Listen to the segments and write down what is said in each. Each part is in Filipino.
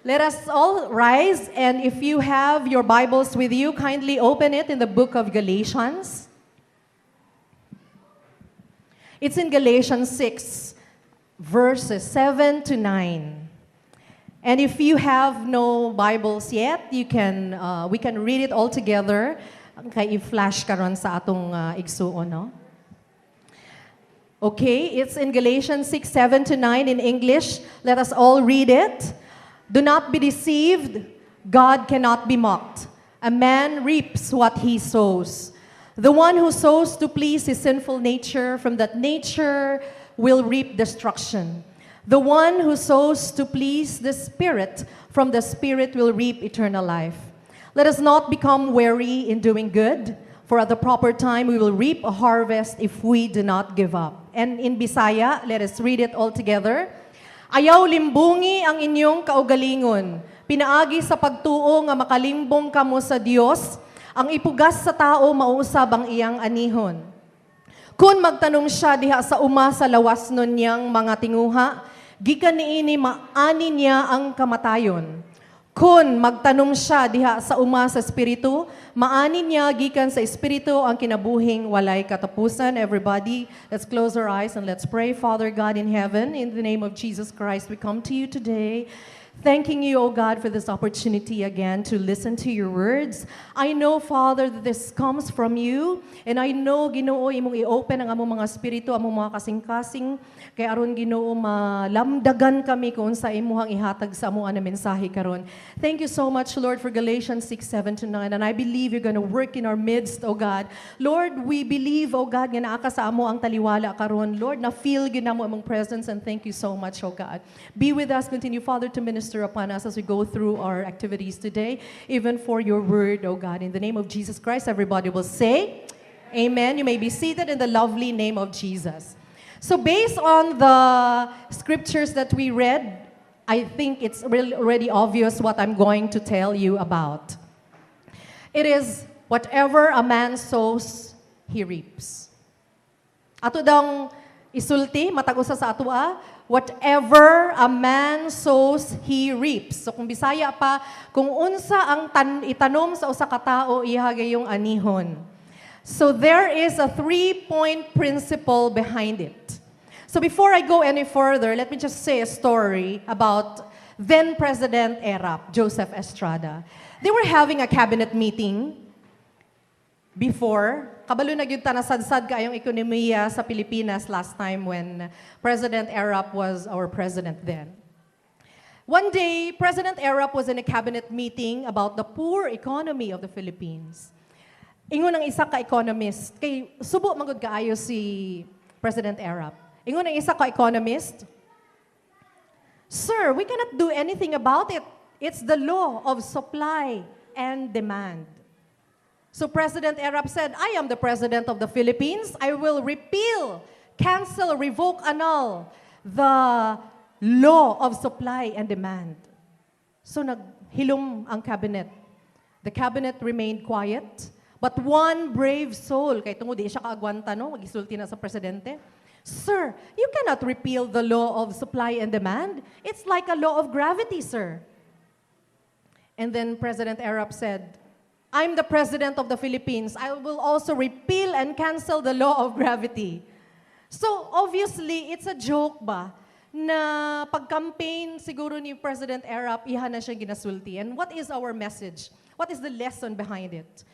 Let us all rise, and if you have your Bibles with you, kindly open it in the book of Galatians. It's in Galatians 6, verses 7 to 9. And if you have no Bibles yet, we can read it all together. Kaya i-flash karon sa atong igsuon, no? Okay, it's in Galatians 6, 7 to 9 in English. Let us all read it. Do not be deceived. God cannot be mocked. A man reaps what he sows. The one who sows to please his sinful nature, from that nature will reap destruction. The one who sows to please the Spirit, from the Spirit will reap eternal life. Let us not become weary in doing good, for at the proper time we will reap a harvest if we do not give up. And in Bisaya, let us read it all together. Ayaw limbungi ang inyong kaugalingon. Pinaagi sa pagtuo nga makalimbong kamo sa Dios, ang ipugas sa tao mausab ang iyang anihon. Kung magtanong siya diha sa uma sa lawas nun niyang mga tinguha, gikan niini maani niya ang kamatayon. Kung magtanong siya diha sa uma sa espiritu, maani niya gikan sa espiritu ang kinabuhing walay katapusan. Everybody, let's close our eyes and let's pray. Father God in heaven, in the name of Jesus Christ, we come to you today, thanking you, O God, for this opportunity again to listen to your words. I know, Father, that this comes from you, and I know, Ginoo, imong i-open ang among mga espiritu, among mga kasing-kasing, kay aron Ginoo malamdagan kami kung sa imuhang ihatag sa among mensahe karon. Thank you so much, Lord, for Galatians 6, 7 to 9, and I believe you're going to work in our midst, O God. Lord, we believe, O God, nga naa ka sa amo ang taliwala karon. Lord, na-feel ginamo among presence, and thank you so much, O God. Be with us, continue, Father, to minister upon us as we go through our activities today, even for your word, O God. In the name of Jesus Christ, everybody will say, Amen. You may be seated in the lovely name of Jesus. So based on the scriptures that we read, I think it's really already obvious what I'm going to tell you about. It is whatever a man sows, he reaps. Ato dang isulti, matag-usa sa atua, whatever a man sows, he reaps. So kung Bisaya pa, kung unsa ang itanom sa usa ka tawo, iha gayong anihon. So there is a 3-point principle behind it. So before I go any further, let me just say a story about then President ERAP, Joseph Estrada. They were having a cabinet meeting before. Kabalo na gyud ta nasadsad kaayong ekonomiya sa Pilipinas last time when President ERAP was our president then. One day, President ERAP was in a cabinet meeting about the poor economy of the Philippines. Ingon ang isa ka economist, kay subo magud kaayo si President ERAP. Ingon ang isa ka economist, Sir, we cannot do anything about it. It's the law of supply and demand. So President ERAP said, I am the President of the Philippines. I will repeal, cancel, revoke, annul the law of supply and demand. So naghilom ang cabinet. The cabinet remained quiet. But one brave soul, kay tungod di siya kaagwanta, no? Magisulti na sa presidente. Sir, you cannot repeal the law of supply and demand. It's like a law of gravity, sir. And then President ERAP said, I'm the President of the Philippines. I will also repeal and cancel the law of gravity. So, obviously, it's a joke ba? Na pag-campaign siguro ni President ERAP, iha na siyang ginasulti. And what is our message? What is the lesson behind it?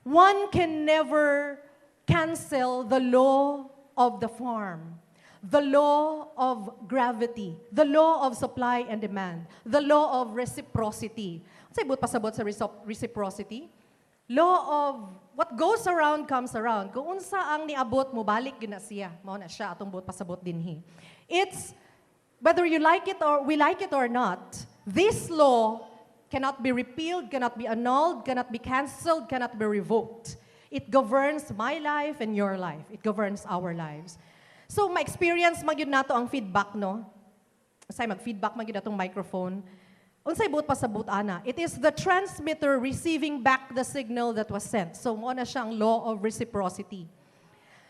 One can never cancel the law of the farm, the law of gravity, the law of supply and demand, the law of reciprocity. Sa ibut pasabot sa reciprocity? Law of what goes around comes around. Kung unsa ang niabot mo, balik gina siya. Mao na siya atong buot pasabot dinhi. It's whether you like it or we like it or not, this law cannot be repealed, cannot be annulled, cannot be canceled, cannot be revoked. It governs my life and your life. It governs our lives. So, ma-experience magyud nato ang feedback, no? Say mag-feedback magyud atong microphone. Unsay buot pasabot ana? It is the transmitter receiving back the signal that was sent. So, mo na siyang law of reciprocity.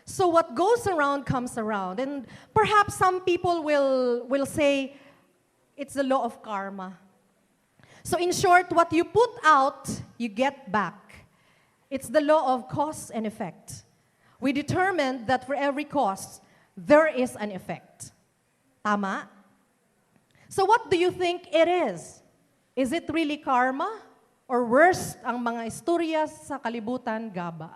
So what goes around comes around. And perhaps some people will say, it's the law of karma. So in short, what you put out, you get back. It's the law of cause and effect. We determined that for every cause, there is an effect. Tama? So what do you think it is? Is it really karma? Or worse, ang mga istorya sa kalibutan, gaba?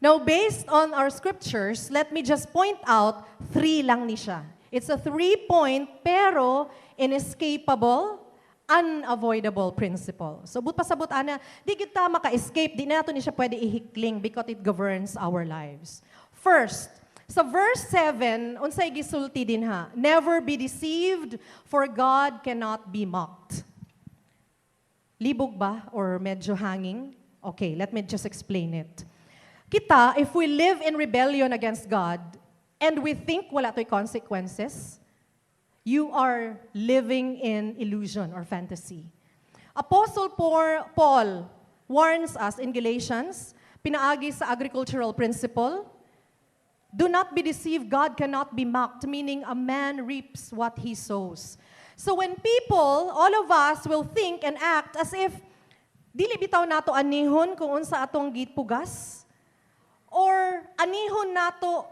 Now, based on our scriptures, let me just point out 3 lang ni siya. It's a 3-point pero inescapable, unavoidable principle. So, but pasabot ana, di kita maka-escape, di nato ni siya pwede ihikling because it governs our lives. First, sa verse 7, unsay gisulti din ha, never be deceived, for God cannot be mocked. Libog ba or medyo hanging? Okay, let me just explain it. Kita, if we live in rebellion against God, and we think wala to'y consequences, you are living in illusion or fantasy. Apostle Paul warns us in Galatians, pinaagi sa agricultural principle, do not be deceived, God cannot be mocked, meaning a man reaps what he sows. So when people, all of us, will think and act as if, dili bitaw nato anihon kung unsa atong gitpugas, or anihon nato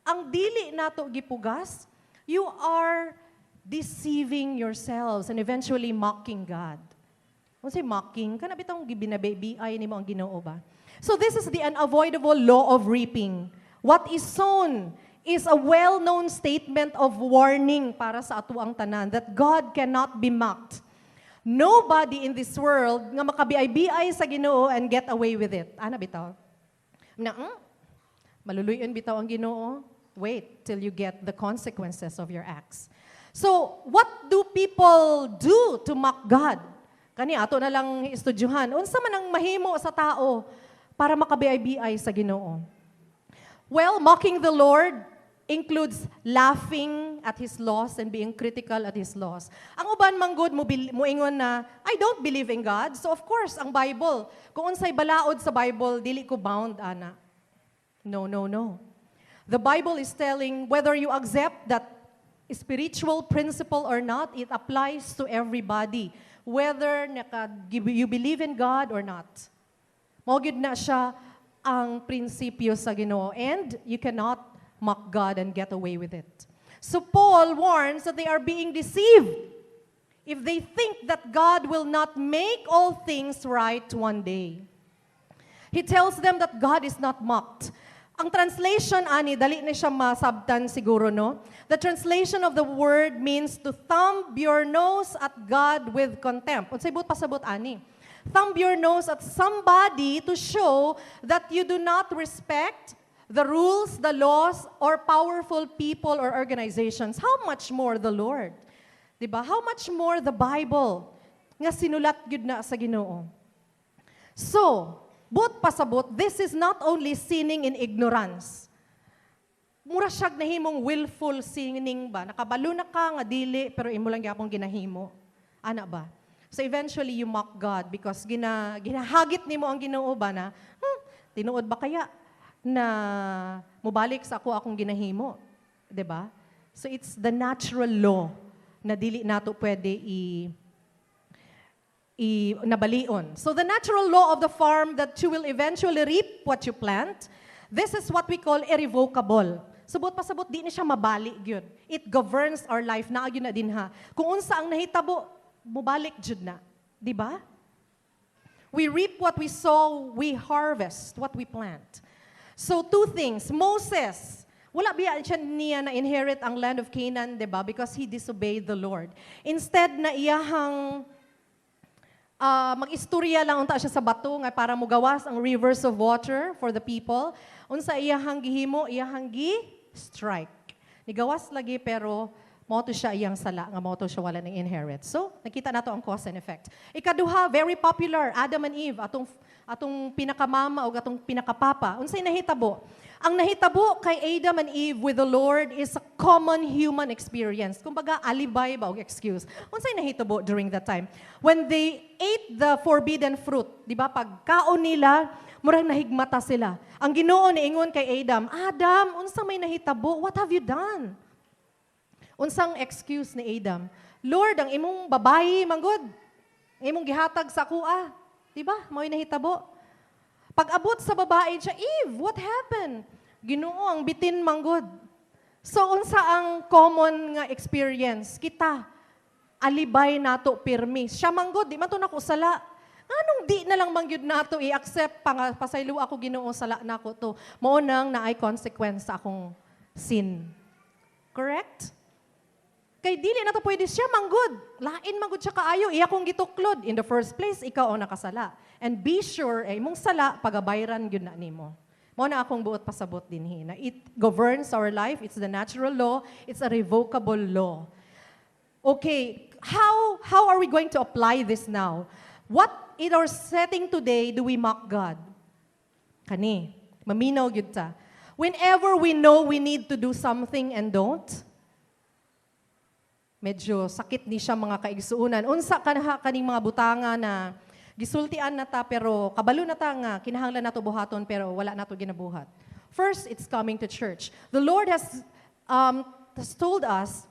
ang dili nato gipugas, you are deceiving yourselves and eventually mocking God. Kung say mocking, kana bitong gibinabi-ay nimo ang Ginoo ba? So this is the unavoidable law of reaping. What is sown is a well-known statement of warning para sa ato ang tanan that God cannot be mocked. Nobody in this world nga makabiay-biay sa Ginoo and get away with it. Ana bitaw? Maluluyon bitaw ang Ginoo? Wait till you get the consequences of your acts. So, what do people do to mock God? Kani ato na lang estudyuhan. Unsa man ang mahimo sa tao para makabiay-biay sa Ginoo? Well, mocking the Lord includes laughing at His laws and being critical at His laws. Ang uban manggod mo ingon na, I don't believe in God. So of course, ang Bible, kung unsay balaod sa Bible, dili ko bound, ana. No, no, no. The Bible is telling whether you accept that spiritual principle or not, it applies to everybody. Whether you believe in God or not. Mawagid na siya ang prinsipyo sa Ginoo. And you cannot mock God and get away with it. So Paul warns that they are being deceived if they think that God will not make all things right one day. He tells them that God is not mocked. Ang translation, ani, dali na siya masabtan siguro, no? The translation of the word means to thumb your nose at God with contempt. Unsay but pasabot, ani? Thumb your nose at somebody to show that you do not respect the rules, the laws, or powerful people or organizations. How much more the Lord? Diba? How much more the Bible nga sinulat gyud na sa Ginoo. So, but pasabot, this is not only sinning in ignorance. Mura siyag nahimong willful sinning ba? Nakabalo na ka nga dili, pero imo lang gyapon ginahimo. Ana ba? So eventually you mock God because ginahagit nimo ang Ginoo ba na, tinuod ba kaya na mubalik sa akong ginahimo? 'Di ba? So it's the natural law na dili nato pwede nabalion. So the natural law of the farm that you will eventually reap what you plant, this is what we call irrevocable. Subot pasabot di ni siya mabali gyud. It governs our life na gyud na din ha. Kung unsa ang nahitabo, mubalik jud na, di ba? We reap what we sow, we harvest what we plant. So two things. Moses, wala biya siya niya na inherit ang land of Canaan, di ba? Because he disobeyed the Lord. Instead na iyahang mag-istorya lang unta siya sa bato nga para mugawas ang rivers of water for the people. Unsa iyahang gihimo, iyahang gi-strike. Nigawas lagi pero moto siya iyang sala, nga moto siya wala ng inherit. So, nakita nato ang cause and effect. Ikaduha, very popular, Adam and Eve, atong pinakamama o atong pinakapapa. Unsay nahitabo? Ang nahitabo kay Adam and Eve with the Lord is a common human experience. Kumbaga, alibay ba o excuse. Unsay nahitabo during that time? When they ate the forbidden fruit, di ba, pagkaon nila, murang nahigmata sila. Ang Ginoo niingon kay Adam, Adam, unsa may nahitabo? What have you done? Unsang excuse ni Adam? Lord, ang imong babayi, manggod, ang imong gihatag sa kuha. Diba? Mao'y nahitabo. Pag-abot sa babae siya, Eve, what happened? Ginoo, ang bitin manggod. So, unsa ang common nga experience? Kita, alibay nato pirmi. Siya manggod, di man to nako sala. Anong di na lang mangyud nato i-accept pasaylo ako Ginoo sala nako to. Mao nang naay consequence sa akong sin. Correct? Kay dili na to pwede siya manggod. Lain manggod siya kaayo. Iya kong gituklod. In the first place, ikaw ang nakasala. And be sure, mong sala, pagabayran yun na nimo. Mao na akong buot pasabot dinhi na it governs our life. It's the natural law. It's a revocable law. Okay, how are we going to apply this now? What in our setting today do we mock God? Kani, maminaw gyud ta. Whenever we know we need to do something and don't, medyo sakit ni siya mga kaigsuunan. Unsa kaning mga butanga na gisultian na ta pero kabalo na ta nga kinahanglan nato buhaton pero wala nato ginabuhat. First, it's coming to church. The Lord has told us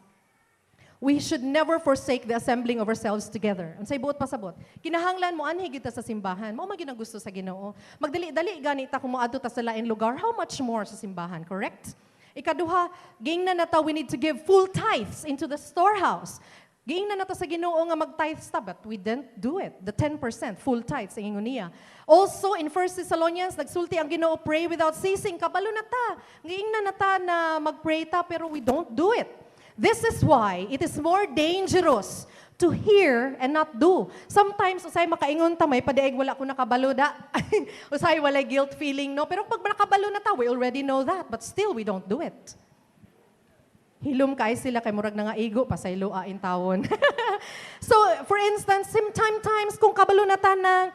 we should never forsake the assembling of ourselves together. Ang say buot pasabot. Kinahanglan mo anhi kita sa simbahan. Mao man gusto sa Ginoo. Magdali-dali gani ta kung moadto ta sa lain lugar. How much more sa simbahan, correct? Ikaduha, giingnan na ta we need to give full tithes into the storehouse. Giingnan na ta sa Ginoo nga mag-tithes ta, but we didn't do it. The 10% full tithes ang ingon niya. Also in 1 Thessalonians nagsulti ang Ginoo, pray without ceasing. Kabalo na ta. Giingnan na ta na mag-pray ta pero we don't do it. This is why it is more dangerous to hear and not do. Sometimes, usay makaingon ta, may padaig wala ko nakabalo da. Usay wala guilt feeling, no? Pero pag nakabalo na ta, we already know that. But still, we don't do it. Hilom kay sila kay murag na nga igo, pasaylo in tawon. So, for instance, sometimes kung kabalo na ta na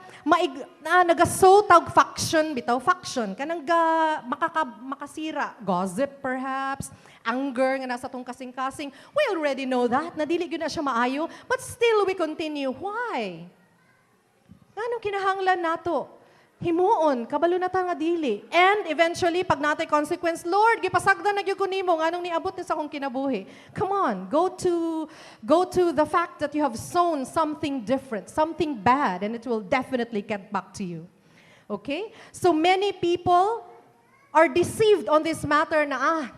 nagaso tag faction, bitaw faction, kanang makasira, gossip perhaps, anger nga nasa tong kasing-kasing. We already know that, nadili gyud na siya maayo, but still we continue. Why? Anong kinahanglan nato? Himuon, kabalo na ta nga dili. And eventually, pag natay consequence, Lord, gipasagdan na gyud ko nimo nganong niabot ni sa akong kinabuhi. Come on, go to the fact that you have sown something different, something bad, and it will definitely get back to you. Okay? So many people are deceived on this matter na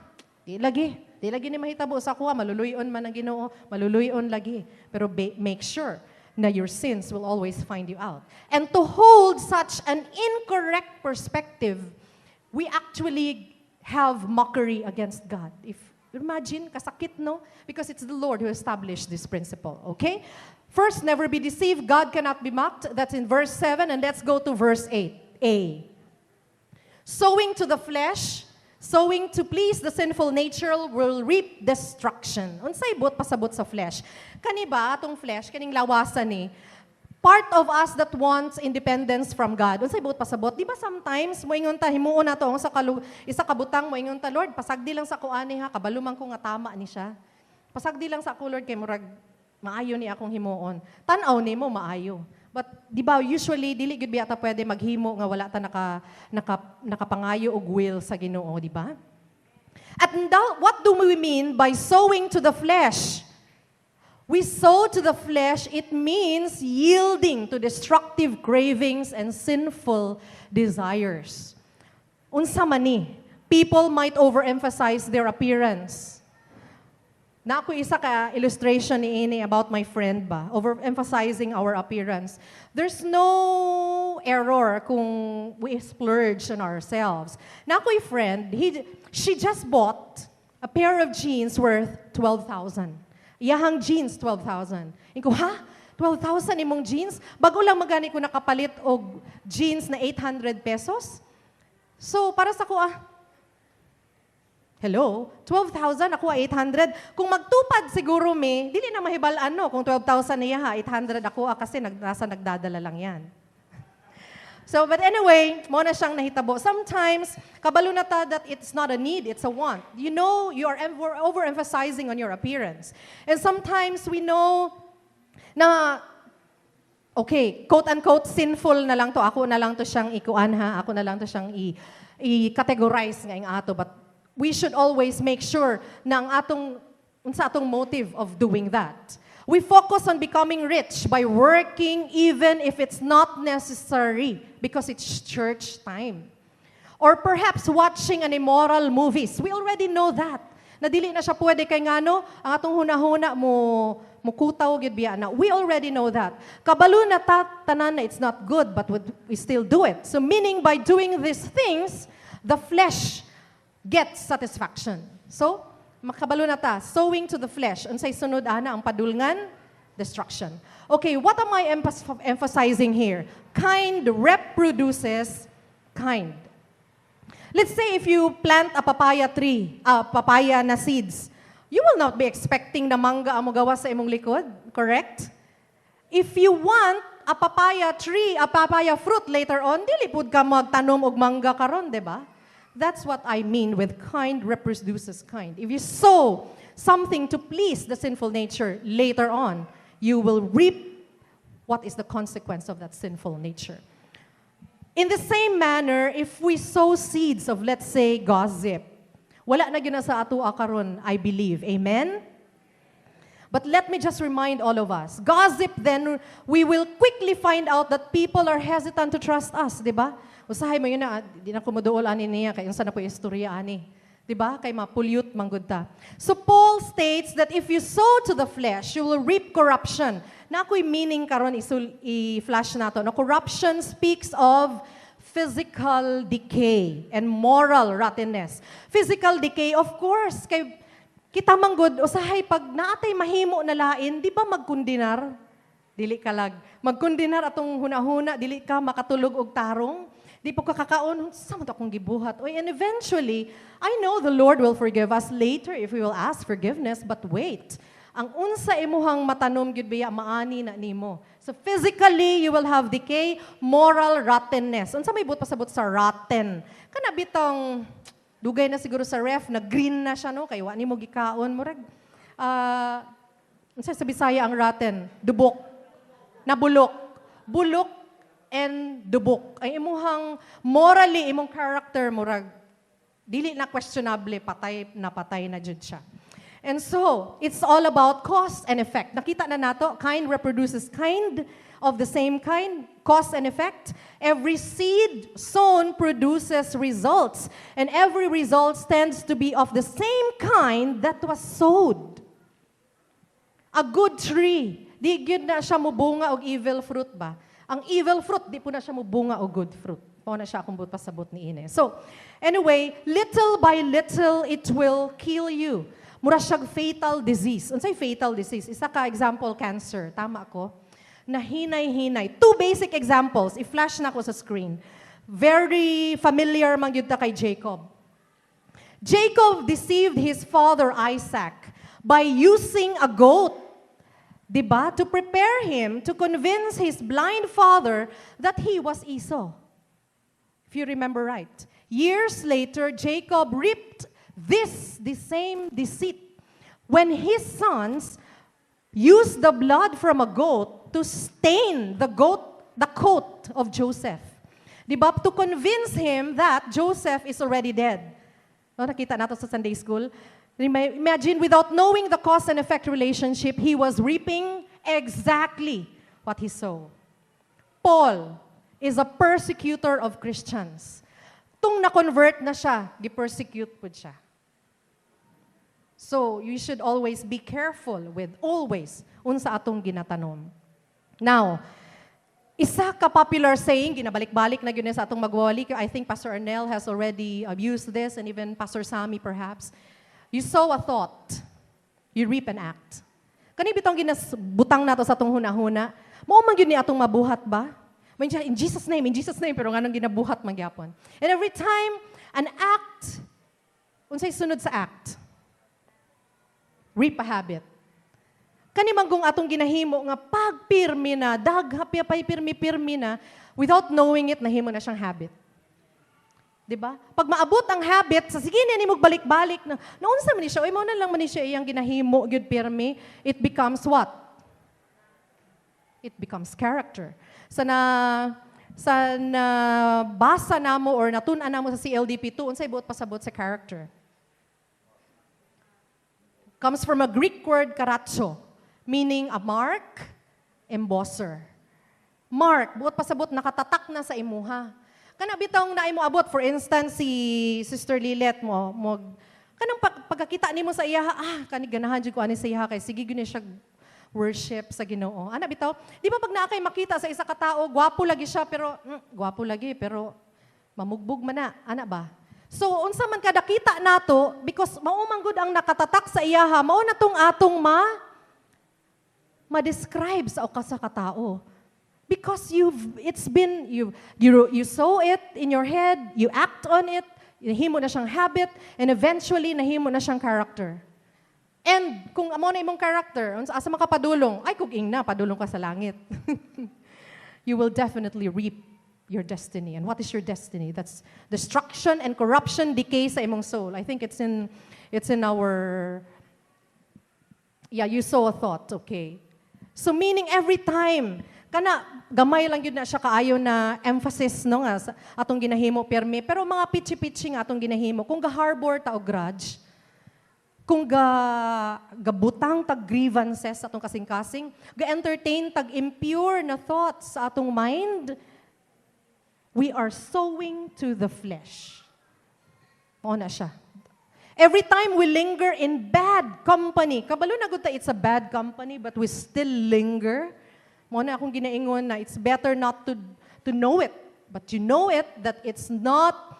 di lagi ni mahitabo sa kuha, maluluyon man ang Ginoo, maluluyon lagi. Pero make sure na your sins will always find you out. And to hold such an incorrect perspective, we actually have mockery against God. Imagine, kasakit, no? Because it's the Lord who established this principle, okay? First, never be deceived. God cannot be mocked. That's in verse 7. And let's go to verse 8a. Sowing to the flesh, sowing to please the sinful nature will reap destruction. Unsay bot pasabot sa flesh? Kani ba atong flesh kaning lawasan ni? Part of us that wants independence from God. Unsay bot pasabot? Di ba sometimes moingon ta himuon nato ang isa ka butang moingon ta, Lord, pasagdi lang sa ko ani ha, kabalo man ko nga tama ni siya. Pasagdi lang sa ako, Lord, kay murag maayo ni akong himuon. Tan-aw nimo maayo. But di ba usually dili gud biyata pwede maghimo nga wala ta nakapangayo og will sa Ginoo, di ba? At what do we mean by sowing to the flesh? We sow to the flesh, it means yielding to destructive cravings and sinful desires. Unsa man ni? People might overemphasize their appearance. Na ako isa ka illustration ni Ini about my friend ba, overemphasizing our appearance. There's no error kung we splurge on ourselves. Na ako friend, she just bought a pair of jeans worth 12,000. Iyahang jeans, 12,000. Iko, ha? 12,000 imong jeans? Bago lang magani ko nakapalit og jeans na 800 pesos? So, para sa ko, hello? 12,000, ako 800. Kung magtupad siguro dili na mahibalaan no, kung 12,000 niya ha, 800 ako kasi nasa nagdadala lang yan. So, but anyway, mo na siyang nahitabo. Sometimes, kabalo na ta that it's not a need, it's a want. You know, you are overemphasizing on your appearance. And sometimes we know na, okay, quote-unquote, sinful na lang to. Ako na lang to siyang ikuan ha. Ako na lang to siyang i-categorize nga yung ato. But we should always make sure na ang atong motive of doing that. We focus on becoming rich by working even if it's not necessary because it's church time. Or perhaps watching an immoral movies. We already know that. Nadili na siya pwede kay ngano, ang atong hunahuna mo mukutaw gid biya na. We already know that. Kabalo na tanan na it's not good but we still do it. So meaning by doing these things, the flesh gets satisfaction. So, makabalo na ta, sowing to the flesh. Unsay sunod ana ang padulngan? Destruction. Okay, what am I emphasizing here? Kind reproduces kind. Let's say if you plant a papaya tree, papaya na seeds, you will not be expecting na mangga ang gawa sa imong likod, correct? If you want a papaya tree, a papaya fruit later on, dili pud ka magtanom og mangga karon, di ba? That's what I mean with kind reproduces kind. If you sow something to please the sinful nature later on, you will reap what is the consequence of that sinful nature. In the same manner, if we sow seeds of, let's say, gossip, wala na gyud sa ato karon, I believe. Amen? But let me just remind all of us, gossip then, we will quickly find out that people are hesitant to trust us, di ba? Usahay mo yun na, di na kumuduol ani niya, kaya yung sana po yung istorya ani. Di ba? Kay ma-pollute manggod ta. So Paul states that if you sow to the flesh, you will reap corruption. Na ako'y meaning karon i-flash nato. No, corruption speaks of physical decay and moral rottenness. Physical decay, of course, kay kita manggod, usahay pag naatay mahimo na lain, di ba magkundinar? Dili ka lag. Magkundinar atong hunahuna, dili ka makatulog og tarong. Di po kakakaon, sama to akong gibuhat. Oy, and eventually, I know the Lord will forgive us later if we will ask forgiveness, but wait. Ang unsa imuhang matanom gyud biya maani na nimo. So physically you will have decay, moral rottenness. Unsa may but pasabot sa rotten? Kana bitong dugay na siguro sa ref, na green na siya no kay wa nimo gikaon murag unsa sa Bisaya ang rotten? Dubok. Nabulok. Bulok and dubok. Ay imuhang morally imong character murag dili na questionable, patay na jud siya. And so, it's all about cause and effect. Nakita na nato, kind reproduces kind of the same kind, cause and effect. Every seed sown produces results, and every result tends to be of the same kind that was sowed. A good tree, di gyud na siya mubunga og evil fruit ba? Ang evil fruit, di po na siya mubunga og good fruit. Pao na siya akong pasabot ni Ine. So, anyway, little by little, it will kill you. Mura siyang fatal disease. Unsay fatal disease? Isa ka example, cancer. Tama ako? Nahinay-hinay. Two basic examples. I-flash na ko sa screen. Very familiar man yun ta kay Jacob. Jacob deceived his father Isaac by using a goat, diba, to prepare him to convince his blind father that he was Esau. If you remember right. Years later, Jacob reaped the same deceit when his sons used the blood from a goat to stain the coat of Joseph. Diba? To convince him that Joseph is already dead. No, nakita nato sa Sunday school. Imagine, without knowing the cause and effect relationship, he was reaping exactly what he sowed. Paul is a persecutor of Christians. Tung na-convert na siya, gi-persecute po siya. So, you should always be careful with always unsa atong ginatanom. Now, isa ka popular saying, ginabalik-balik na yun sa atong magwali. I think Pastor Arnel has already used this, and even Pastor Sammy perhaps. You sow a thought, you reap an act. Kani bitong ginasbutang nato sa atong hunahuna, mao man gyud ni atong mabuhat ba? In Jesus' name, pero nganong ginabuhat magyapon. And every time an act, unsay sunod sa act? Reap a habit. Kani manggong atong ginahimo nga pagpirmi na, daghapya pay pirmi-pirmi na, without knowing it, nahimo na siyang habit. Diba? Pag maabot ang habit, sa sige na mo balik-balik na, naunsa man ni siya, o mo na lang man ni siya iyang ginahimo, gyud pirmi, it becomes what? It becomes character. Sa basa namo or natun-an namo sa CLDP2, unsay buot pasabot sa character? Comes from a Greek word, karatso. meaning a mark, embosser. Mark, buot pasabot, nakatatak na sa imuha. Kana bitong na imo abot, for instance, si Sister Lilet kanang pagkakita nimo sa iya, kani ganahan jud ko ani sa iya kay sige gyud siya worship sa Ginoo. Ana bitaw, di ba pag naa kay makita sa isa ka tao, gwapo lagi siya pero mamugbog man na, ana ba? So unsa man kada kita nato, because mao man gud ang nakatatak sa iya, mao na tong atong ma-describe sa uka sa katao. Because you saw it in your head, you act on it, nahimo na siyang habit, and eventually nahimo na siyang character. And kung amo na imong character, asa makapadulong, ay kung ing na, padulong ka sa langit. You will definitely reap your destiny. And what is your destiny? That's destruction and corruption, decay sa imong soul. I think it's in our, you saw a thought, okay. So meaning every time, kana gamay lang yun na siya kaayo na emphasis no nga sa atong ginahimo permi, pero mga pitchi-pitchi nga atong ginahimo, kung ga-harbor ta og grudge, kung gabutang tag grievances sa atong kasing-kasing, ga-entertain tag impure na thoughts sa atong mind, we are sowing to the flesh. Mao na siya. Every time we linger in bad company, kabalo na gud ta it's a bad company, but we still linger. Mao na akong ginaingon na it's better not to know it, but you know it that it's not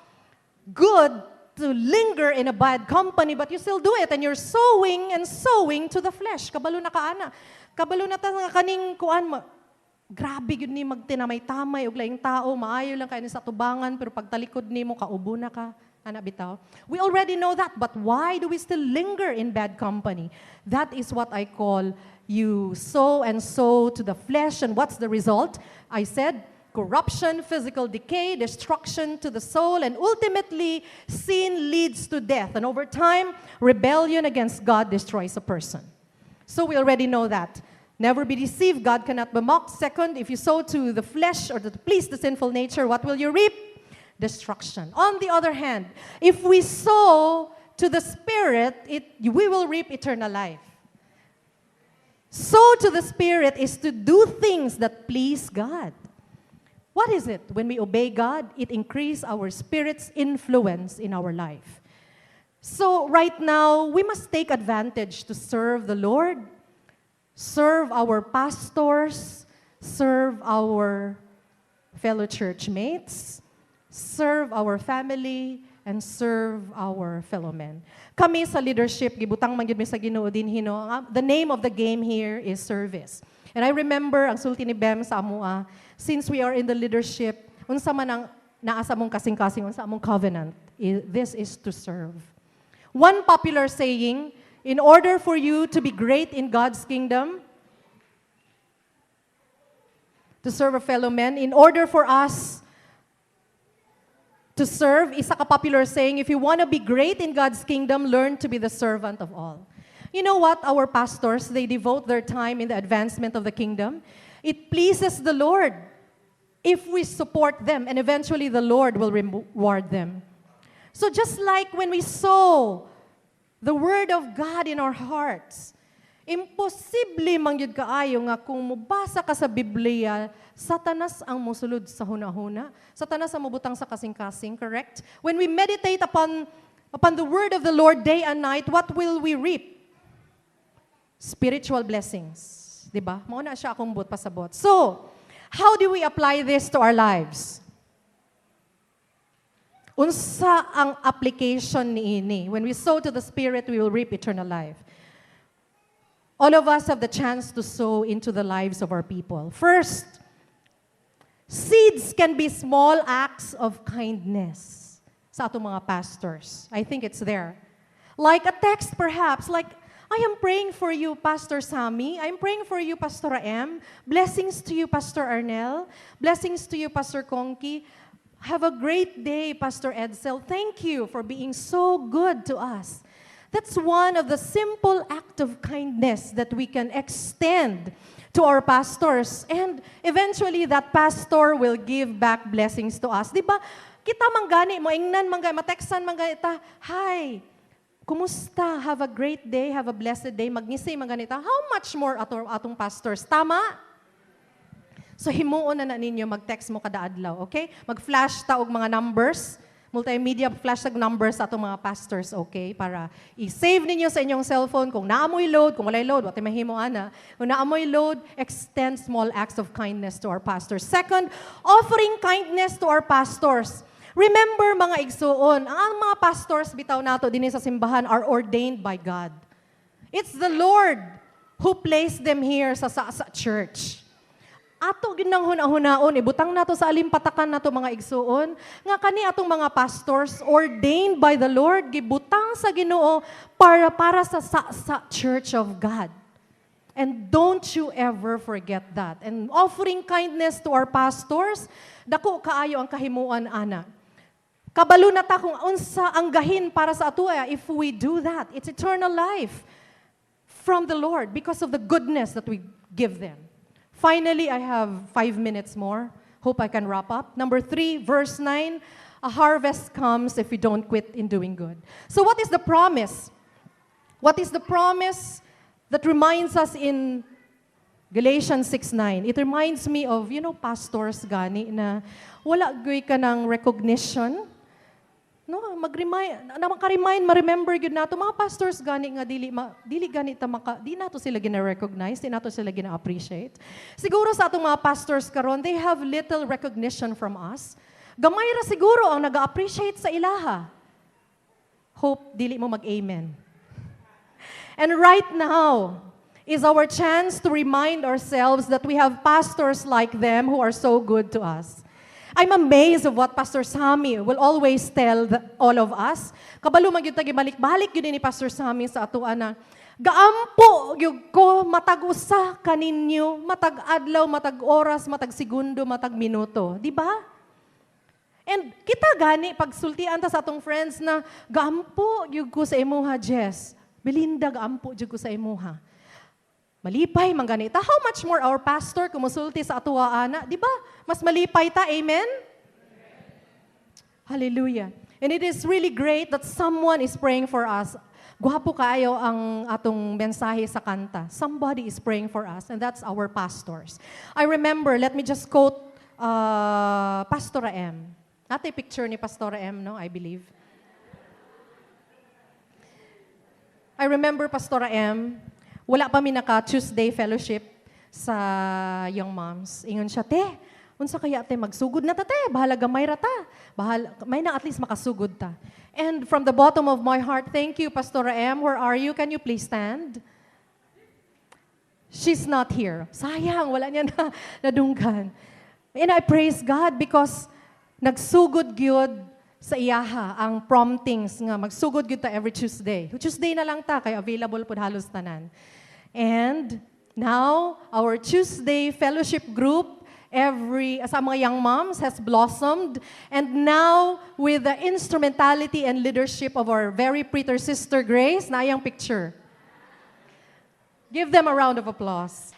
good to linger in a bad company, but you still do it, and you're sowing and sowing to the flesh. Kabalo na kaana. Kabalo na ta nga kaning kuan mo. Grabe yun ni magtinamay-tamay og laing tao, maayo lang kayo ni sa tubangan, pero pagtalikod nimo kaubo na ka. Ana bitaw. We already know that, but why do we still linger in bad company? That is what I call you sow and sow to the flesh, and what's the result? I said, corruption, physical decay, destruction to the soul, and ultimately, sin leads to death. And over time, rebellion against God destroys a person. So we already know that. Never be deceived, God cannot be mocked. Second, if you sow to the flesh or to please the sinful nature, what will you reap? Destruction. On the other hand, if we sow to the Spirit, we will reap eternal life. Sow to the Spirit is to do things that please God. What is it? When we obey God, it increases our Spirit's influence in our life. So right now, we must take advantage to serve the Lord, serve our pastors, serve our fellow church mates, serve our family, and serve our fellow men. Kami sa leadership, gibutang man gyud mi sa Ginoo din hino. The name of the game here is service. And I remember ang sulti ni Bem sa amua, since we are in the leadership, unsa man ang naasa mong kasing-kasing, unsa among covenant, this is to serve. One popular saying, in order for you to be great in God's kingdom, to serve a fellow man, in order for us to serve, isa ka popular saying, if you want to be great in God's kingdom, learn to be the servant of all. You know what? Our pastors, they devote their time in the advancement of the kingdom. It pleases the Lord if we support them, and eventually the Lord will reward them. So just like when we sow the Word of God in our hearts, imposible man yun kaayo nga kung mubasa ka sa Biblia, Satanas ang musulod sa hunahuna. Satanas ang mubutang sa kasing-kasing, correct? When we meditate upon the word of the Lord day and night, what will we reap? Spiritual blessings. Diba? Mauna siya akong but pasabot. So, how do we apply this to our lives? Unsa ang application niini? When we sow to the Spirit, we will reap eternal life. All of us have the chance to sow into the lives of our people. First, seeds can be small acts of kindness sa atong mga pastors. I think it's there. Like a text perhaps, like, I am praying for you, Pastor Sammy. I'm praying for you, Pastor M. Blessings to you, Pastor Arnel. Blessings to you, Pastor Conky. Have a great day, Pastor Edsel. Thank you for being so good to us. That's one of the simple acts of kindness that we can extend to our pastors. And eventually, that pastor will give back blessings to us. Di ba? Kita manggani, moingnan manggani, mateksan manggani ta, hi, Kumusta? Have a great day, have a blessed day. Magnisay maganita. How much more atong pastors? Tama? So himuon na ninyo, mag-text mo kada adlaw, okay? Mag-flash ta og mga numbers, multimedia flash tag numbers sa atong mga pastors, okay? Para i-save ninyo sa inyong cellphone. Kung naamoy load, kung walay load, wate mahimo ana. Kung naamoy load, extend small acts of kindness to our pastors. Second, offering kindness to our pastors. Remember mga igsuon, ang mga pastors bitaw nato dinhi sa simbahan are ordained by God. It's the Lord who placed them here sa church. Ato ginang hunahunaon, ibutang nato sa alimpatakan nato mga igsuon, nga kani atong mga pastors ordained by the Lord, gibutang sa Ginoo para sa church of God. And don't you ever forget that. And offering kindness to our pastors, dako kaayo ang kahimuan ana. Kabalo na ta kung unsa ang gahin para sa atoa if we do that. It's eternal life from the Lord because of the goodness that we give them. Finally, I have 5 minutes more. Hope I can wrap up. Number 3, verse 9, a harvest comes if we don't quit in doing good. So what is the promise? What is the promise that reminds us in Galatians 6:9? It reminds me of, pastors gani na wala gay ka ng recognition. No, maka-remind, ma-remember gyud nato mga pastors gani nga dili gani ta di nato sila gina-recognize, di nato sila gina-appreciate. Siguro sa atong mga pastors karon, they have little recognition from us. Gamay ra siguro ang naga-appreciate sa ilaha. Hope dili mo mag-amen. And right now is our chance to remind ourselves that we have pastors like them who are so good to us. I'm amazed of what Pastor Sammy will always tell all of us. Kabalo man gyud ta gibalik-balik gyud ni Pastor Sammy sa atoa na gaampo gyud ko matag usa kaninyo, matag adlaw, matag oras, matag segundo, matag minuto, di ba? And kita gani pagsultian ta sa atong friends na gaampo gyud ko sa imuha, Jess. Belinda, gaampo gyud ko sa imuha. Malipay man ganita. How much more our pastor kumusulti sa atuwa ana, di ba? Mas malipay ta, amen? Hallelujah. And it is really great that someone is praying for us. Guwapo kaayo ang atong mensahe sa kanta. Somebody is praying for us, and that's our pastors. I remember, let me just quote Pastora M. Natay picture ni Pastora M, no? I believe. I remember Pastora M, wala pa mi naka-Tuesday fellowship sa Young Moms. Ingon siya, te, unsa kaya te, magsugod na ta, te. Bahala gamay ra ta. May na at least makasugod ta. And from the bottom of my heart, thank you, Pastora M. Where are you? Can you please stand? She's not here. Sayang, wala niya na nadunggan. And I praise God because nagsugod gyud sa iyaha ang promptings nga magsugod gyud ta every Tuesday. Tuesday na lang ta kay available pud halos tanan. And now our Tuesday fellowship group sa mga young moms has blossomed, and now with the instrumentality and leadership of our very pretty sister Grace, na yung picture. Give them a round of applause.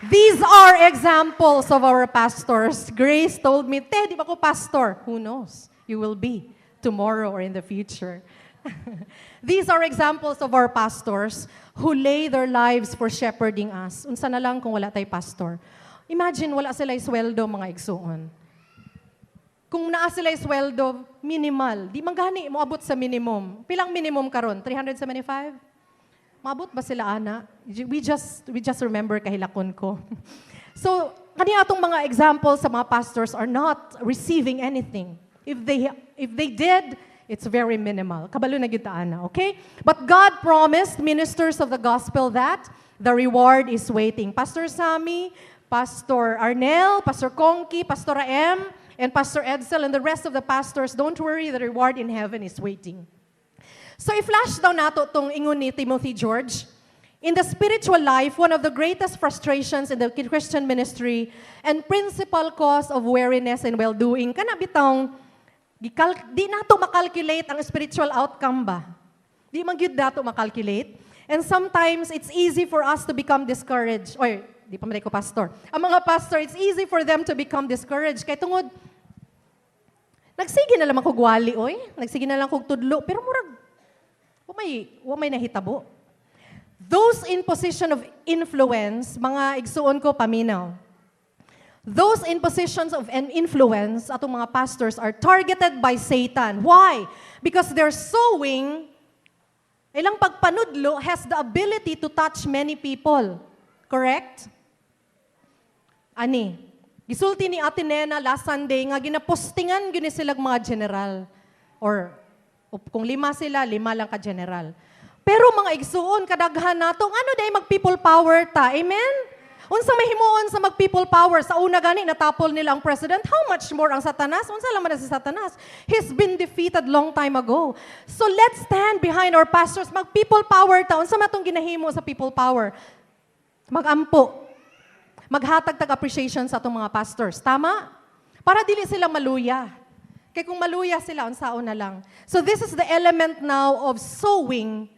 These are examples of our pastors. Grace told me, te, di ba ko pastor? Who knows? You will be tomorrow or in the future. These are examples of our pastors who lay their lives for shepherding us. Unsa na lang kung wala tay pastor. Imagine, wala sila sweldo, mga igsuon. Kung naa sila sweldo, minimal. Di man gani, moabot sa minimum. Pilang minimum karon? 375? Maabot ba sila, ana? We just remember kahilakon ko. So, kaniya atong mga examples sa mga pastors are not receiving anything. If they did, it's very minimal. Kabalo na gyud ta, ana, okay? But God promised ministers of the gospel that the reward is waiting. Pastor Sammy, Pastor Arnel, Pastor Conky, Pastora M, and Pastor Edsel, and the rest of the pastors, don't worry, the reward in heaven is waiting. So i-flash daw nato tong ingon ni Timothy George. In the spiritual life, one of the greatest frustrations in the Christian ministry and principal cause of weariness and well-doing, kana bitong di nato makalculate ang spiritual outcome ba? Di man gyud nato makalculate. And sometimes it's easy for us to become discouraged. Or, di pa man ko pastor. Ang mga pastor, it's easy for them to become discouraged. Kay tungod, Nagsige na lang ko gwali, oy. Nagsige na lang kog tudlo, pero murag wa may nahitabo. Those in position of influence, mga igsuon ko paminaw. Those in positions of influence, atong mga pastors, are targeted by Satan. Why? Because their sowing, ilang pagpanudlo, has the ability to touch many people. Correct? Ani, gisulti ni Ate Nena last Sunday nga ginapostingan gini silang mga general. Or kung 5 sila, 5 lang ka general. Pero mga igsuon, kadaghan nato, ano day mag-people power ta? Amen? Unsa may himuon sa mag-people power? Sa una gani, natapol nila ang president. How much more ang Satanas? Unsa lang man na si Satanas? He's been defeated long time ago. So let's stand behind our pastors. Mag-people power ta. Unsa matong ginahimo sa people power? Mag-ampo. Maghatag tag appreciation sa atong mga pastors. Tama? Para dili sila maluya. Kaya kung maluya sila, unsaon na lang. So this is the element now of sowing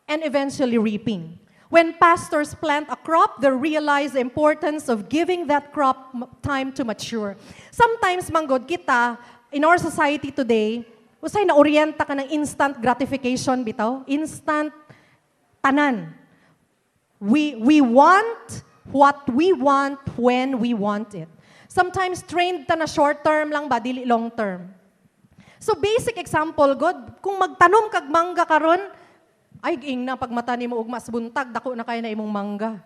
and eventually reaping. When pastors plant a crop, they realize the importance of giving that crop time to mature. Sometimes, manggod, kita, in our society today, usay na orienta ka ng instant gratification, bitaw. Instant tanan. We want what we want when we want it. Sometimes trained ta na short term lang ba, dili long term. So basic example, God, kung magtanom kag mangga karon, ay ing na pag mata nimo ug mas buntag, dako na kay na imong mangga.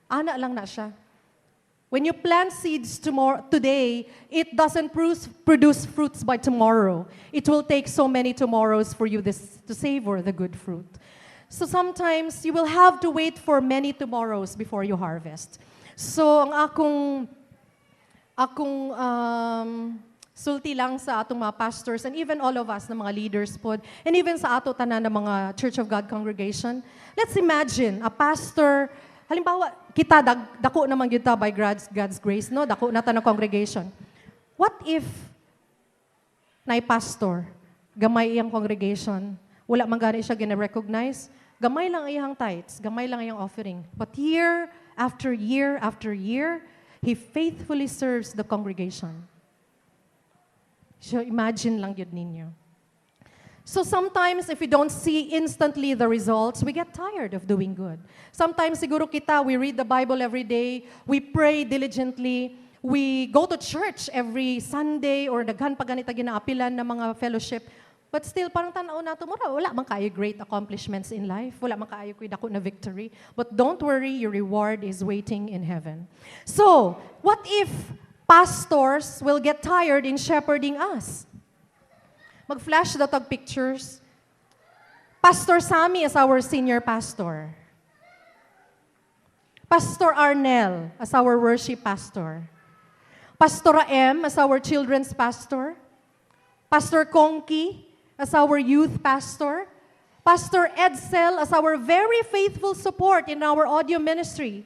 Ana lang na siya. When you plant seeds today, it doesn't produce fruits by tomorrow. It will take so many tomorrows for you to savor the good fruit. So sometimes you will have to wait for many tomorrows before you harvest. So ang akong sulti lang sa atong mga pastors and even all of us na mga leaders pod and even sa ato tanan na mga Church of God congregation, let's imagine a pastor, halimbawa kita dako naman gyud ta by God's grace, no, dako na ta na congregation. What if nay pastor gamay iyang congregation, wala man gani siya gina-recognize, gamay lang iyang tithes, gamay lang iyang offering, but year after year after year he faithfully serves the congregation. So imagine lang yun ninyo. So sometimes if we don't see instantly the results, we get tired of doing good. Sometimes siguro kita, we read the Bible every day, we pray diligently, we go to church every Sunday or daghan pa ganita ginaapilan na mga fellowship, but still parang tanaw nato mo wala man kayo great accomplishments in life, wala man kayo kuy dako na victory, but don't worry, your reward is waiting in heaven. So, what if pastors will get tired in shepherding us? Mag-flash daw tag pictures. Pastor Sammy is our senior pastor. Pastor Arnel as our worship pastor. Pastor M as our children's pastor. Pastor Kongki as our youth pastor. Pastor Edsel as our very faithful support in our audio ministry.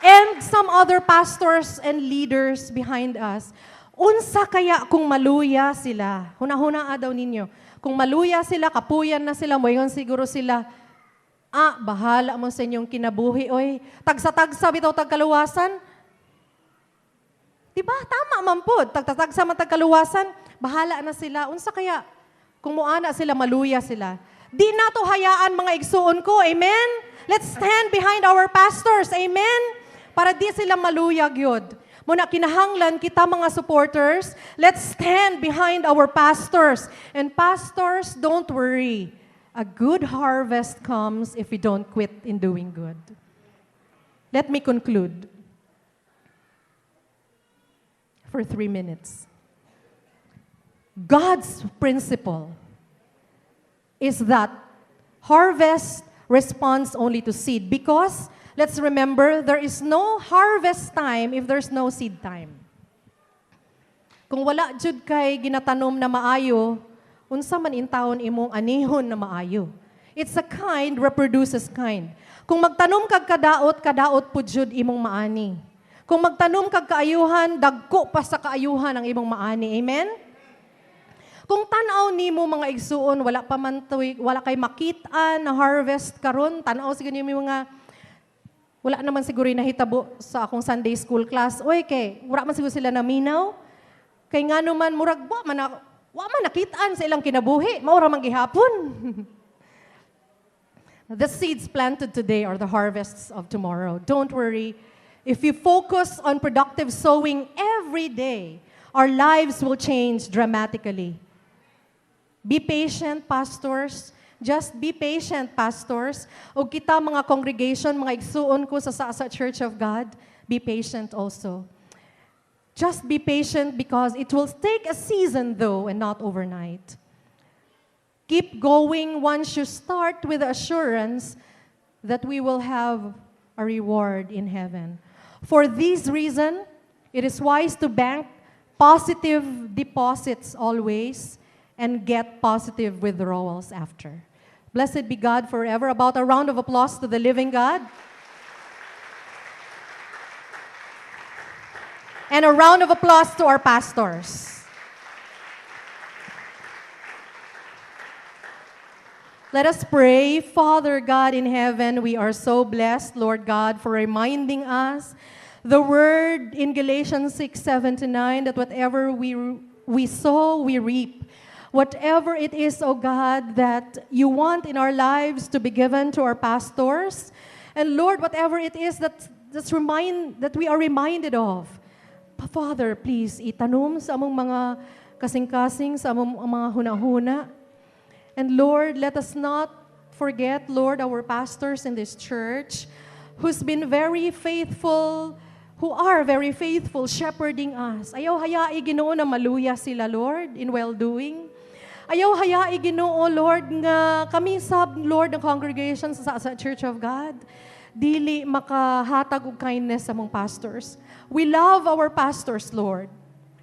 And some other pastors and leaders behind us. Unsa kaya kung maluya sila? Huna-huna daw ninyo. Kung maluya sila, kapuyan na sila, moingon siguro sila, bahala mo sa inyong kinabuhi, oy. Tagsa-tagsa bitaw tagkaluwasan. Diba? Tama man po. Tagsa man tagkaluwasan, bahala na sila. Unsa kaya kung muana sila, maluya sila? Di na to hayaan mga igsuon ko. Amen? Let's stand behind our pastors. Amen? Para di sila maluyag yun. Muna kinahanglan kita mga supporters, let's stand behind our pastors. And pastors, don't worry. A good harvest comes if we don't quit in doing good. Let me conclude for 3 minutes. God's principle is that harvest responds only to seed because let's remember, there is no harvest time if there's no seed time. Kung wala jud kay ginatanom na maayo, unsa man intawon imong anihon na maayo. It's a kind reproduces kind. Kung magtanom kag kadaot, kadaot pud jud imong maani. Kung magtanom kag kaayuhan, dagko pa sa kaayuhan ang imong maani. Amen? Kung tanaw nimo mga igsuon, wala pa man wala kay makit-an na harvest karon, tanaw siguro nimo mga Wala naman siguro yung nahitabo sa akong Sunday school class. Oy, kay, wala man siguro sila naminaw. Kay nga naman, murag, wa man nakitaan sa ilang kinabuhi. Maura man gihapon. The seeds planted today are the harvests of tomorrow. Don't worry. If you focus on productive sowing every day, our lives will change dramatically. Be patient, pastors. Just be patient, pastors. O kita mga congregation, mga igsuon ko sa Church of God, be patient also. Just be patient because it will take a season though and not overnight. Keep going once you start with the assurance that we will have a reward in heaven. For this reason, it is wise to bank positive deposits always and get positive withdrawals after. Blessed be God forever. About a round of applause to the living God. And a round of applause to our pastors. Let us pray. Father God in heaven, we are so blessed, Lord God, for reminding us the word in Galatians 6:7-9 that whatever we sow, we reap. Whatever it is, O God, that you want in our lives to be given to our pastors, and Lord, whatever it is that we are reminded of, Father, please, itanong sa among mga kasing-kasing, sa among mga huna-huna. And Lord, let us not forget, Lord, our pastors in this church who's been very faithful, who are very faithful shepherding us. Ayaw hayai Ginoo na maluya sila, Lord, in well-doing. Ayaw hayai Ginoo, Lord, nga kami sab, Lord, ng congregation sa Church of God, dili makahatag og kindness sa mong pastors. We love our pastors, Lord.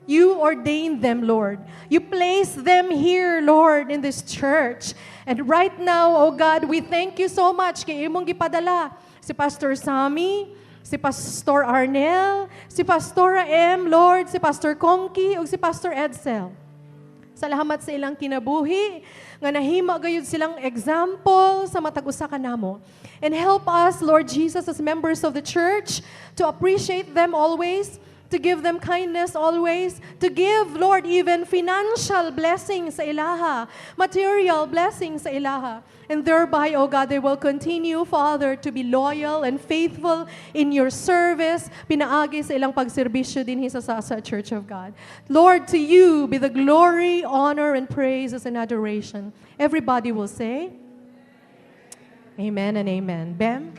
You ordained them, Lord. You placed them here, Lord, in this church. And right now, oh God, we thank you so much kay imong gipadala si Pastor Sammy, si Pastor Arnel, si Pastora M, Lord, si Pastor Conky, ug si Pastor Edsel. Salamat sa ilang kinabuhi, nga nahima gayud silang example sa matag usa kanamo. And help us, Lord Jesus, as members of the church, to appreciate them always, to give them kindness always, to give, Lord, even financial blessings sa ilaha, material blessings sa ilaha. And thereby, O God, they will continue, Father, to be loyal and faithful in your service, pinaagi sa ilang pagserbisyo din sa Church of God. Lord, to you be the glory, honor, and praises and adoration. Everybody will say, Amen and amen. Bem?